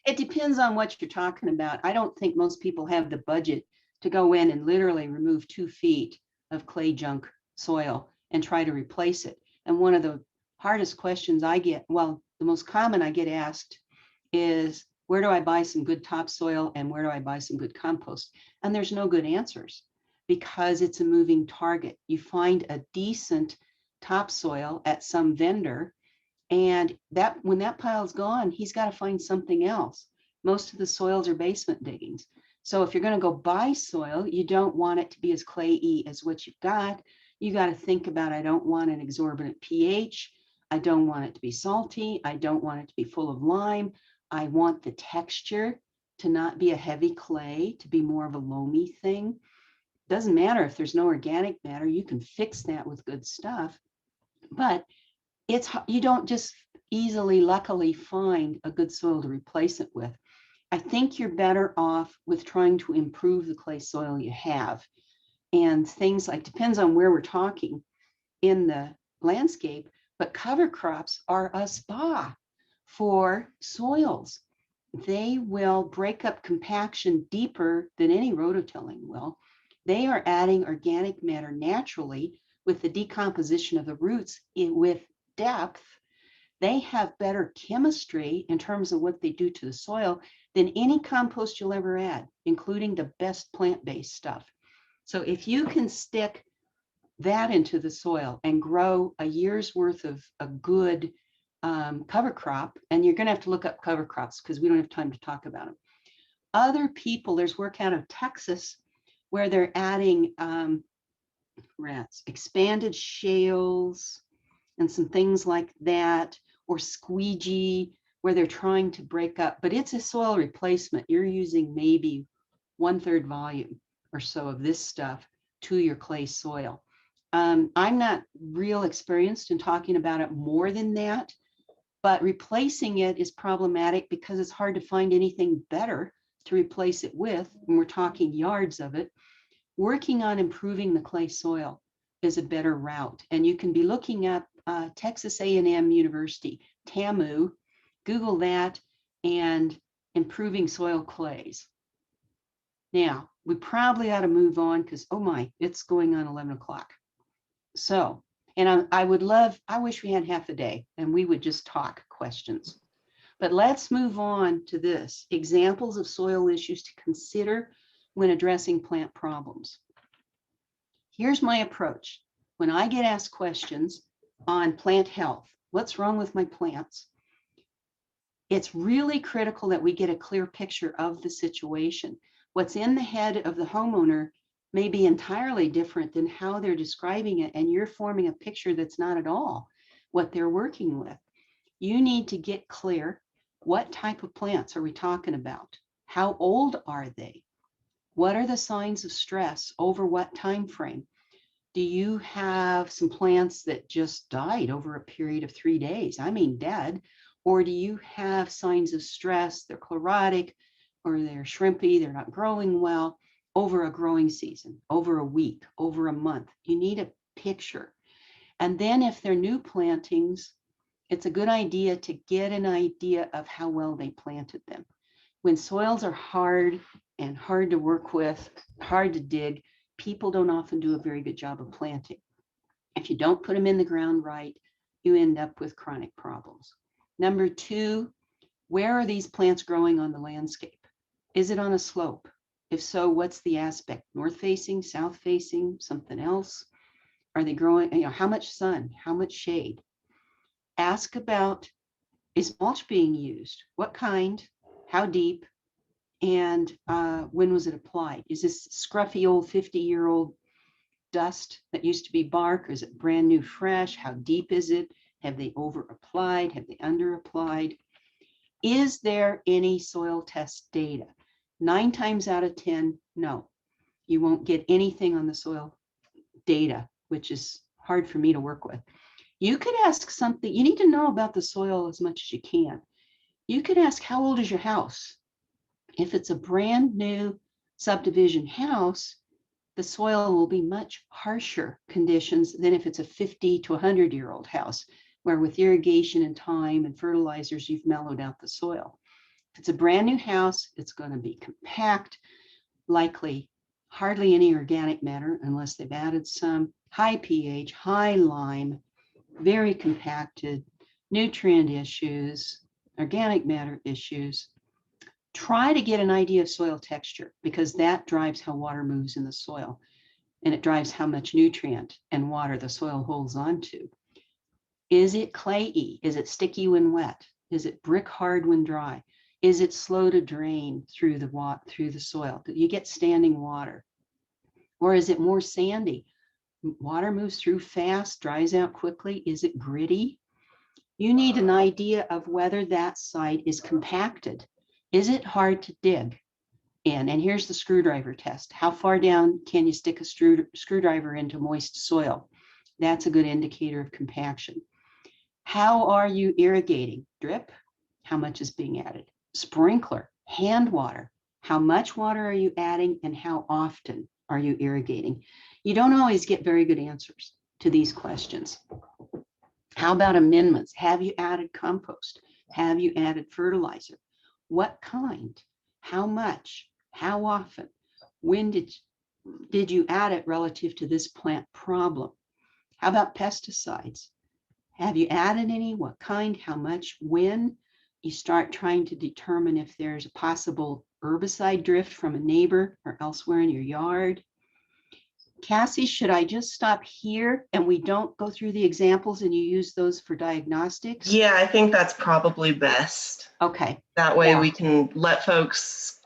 It depends on what you're talking about. I don't think most people have the budget to go in and literally remove 2 feet of clay junk soil and try to replace it. And one of the hardest questions I get, well, the most common I get asked is, where do I buy some good topsoil and where do I buy some good compost? And there's no good answers because it's a moving target. You find a decent topsoil at some vendor, and that when that pile's gone, he's got to find something else. Most of the soils are basement diggings. So if you're going to go buy soil, you don't want it to be as clayey as what you've got. You got to think about, I don't want an exorbitant pH. I don't want it to be salty. I don't want it to be full of lime. I want the texture to not be a heavy clay, to be more of a loamy thing. Doesn't matter if there's no organic matter, you can fix that with good stuff. But you don't just easily, luckily find a good soil to replace it with. I think you're better off with trying to improve the clay soil you have. And things like, depends on where we're talking in the landscape, but cover crops are a spa for soils. They will break up compaction deeper than any rototilling will. They are adding organic matter naturally with the decomposition of the roots with depth. They have better chemistry in terms of what they do to the soil than any compost you'll ever add, including the best plant-based stuff. So if you can stick that into the soil and grow a year's worth of a good cover crop, and you're going to have to look up cover crops because we don't have time to talk about them. Other people, there's work out of Texas where they're adding expanded shales and some things like that, or squeegee, where they're trying to break up, but it's a soil replacement. You're using maybe 1/3 volume or so of this stuff to your clay soil. I'm not real experienced in talking about it more than that, but replacing it is problematic because it's hard to find anything better to replace it with, and we're talking yards of it, working on improving the clay soil is a better route. And you can be looking at Texas A&M University, TAMU, Google that, and improving soil clays. Now, we probably ought to move on because, oh my, it's going on 11 o'clock. So, and I wish we had half a day and we would just talk questions. But let's move on to this, examples of soil issues to consider when addressing plant problems. Here's my approach. When I get asked questions on plant health, what's wrong with my plants? It's really critical that we get a clear picture of the situation. What's in the head of the homeowner may be entirely different than how they're describing it, and you're forming a picture that's not at all what they're working with. You need to get clear. What type of plants are we talking about? How old are they? What are the signs of stress over what time frame? Do you have some plants that just died over a period of 3 days? I mean, dead. Or do you have signs of stress? They're chlorotic, or they're shrimpy, they're not growing well, over a growing season, over a week, over a month. You need a picture. And then if they're new plantings, it's a good idea to get an idea of how well they planted them. When soils are hard and hard to work with, hard to dig, people don't often do a very good job of planting. If you don't put them in the ground right, you end up with chronic problems. Number two, where are these plants growing on the landscape? Is it on a slope? If so, what's the aspect? North facing, south facing, something else? Are they growing, how much sun, how much shade? Ask about, is mulch being used? What kind? How deep? And when was it applied? Is this scruffy old 50-year-old dust that used to be bark, or is it brand new fresh? How deep is it? Have they over applied? Have they under applied? Is there any soil test data? 9 times out of 10, no. You won't get anything on the soil data, which is hard for me to work with. You could ask something, you need to know about the soil as much as you can. You could ask, how old is your house? If it's a brand new subdivision house, the soil will be much harsher conditions than if it's a 50 to 100-year-old house, where with irrigation and time and fertilizers, you've mellowed out the soil. If it's a brand new house, it's going to be compact, likely hardly any organic matter unless they've added some, high pH, high lime, very compacted, nutrient issues, organic matter issues. Try to get an idea of soil texture, because that drives how water moves in the soil, and it drives how much nutrient and water the soil holds onto. Is it clayey? Is it sticky when wet? Is it brick hard when dry? Is it slow to drain through the soil? Do you get standing water? Or is it more sandy? Water moves through fast, dries out quickly. Is it gritty? You need an idea of whether that site is compacted. Is it hard to dig in? And here's the screwdriver test. How far down can you stick a screwdriver into moist soil? That's a good indicator of compaction. How are you irrigating? Drip? How much is being added? Sprinkler, hand water. How much water are you adding and how often are you irrigating? You don't always get very good answers to these questions. How about amendments? Have you added compost? Have you added fertilizer? What kind? How much? How often? When did you add it relative to this plant problem? How about pesticides? Have you added any? What kind? How much? When? You start trying to determine if there's a possible herbicide drift from a neighbor or elsewhere in your yard. Cassie, should I just stop here and we don't go through the examples and you use those for diagnostics? Yeah, I think that's probably best. Okay. That way Yeah. we can let folks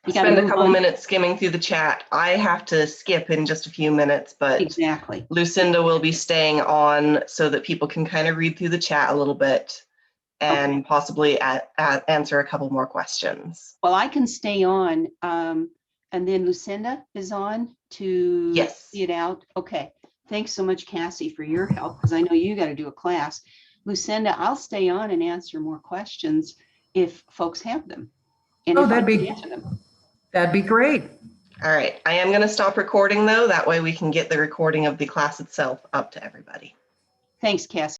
You gotta spend a move couple on. minutes skimming through the chat. I have to skip in just a few minutes, but Exactly. Lucinda will be staying on so that people can kind of read through the chat a little bit and possibly answer a couple more questions. Well, I can stay on, and then Lucinda is on to see it out. Okay. Thanks so much, Cassie, for your help, because I know you got to do a class. Lucinda, I'll stay on and answer more questions if folks have them. And if I can answer them. That'd be great. All right, I am going to stop recording though. That way we can get the recording of the class itself up to everybody. Thanks, Cassie.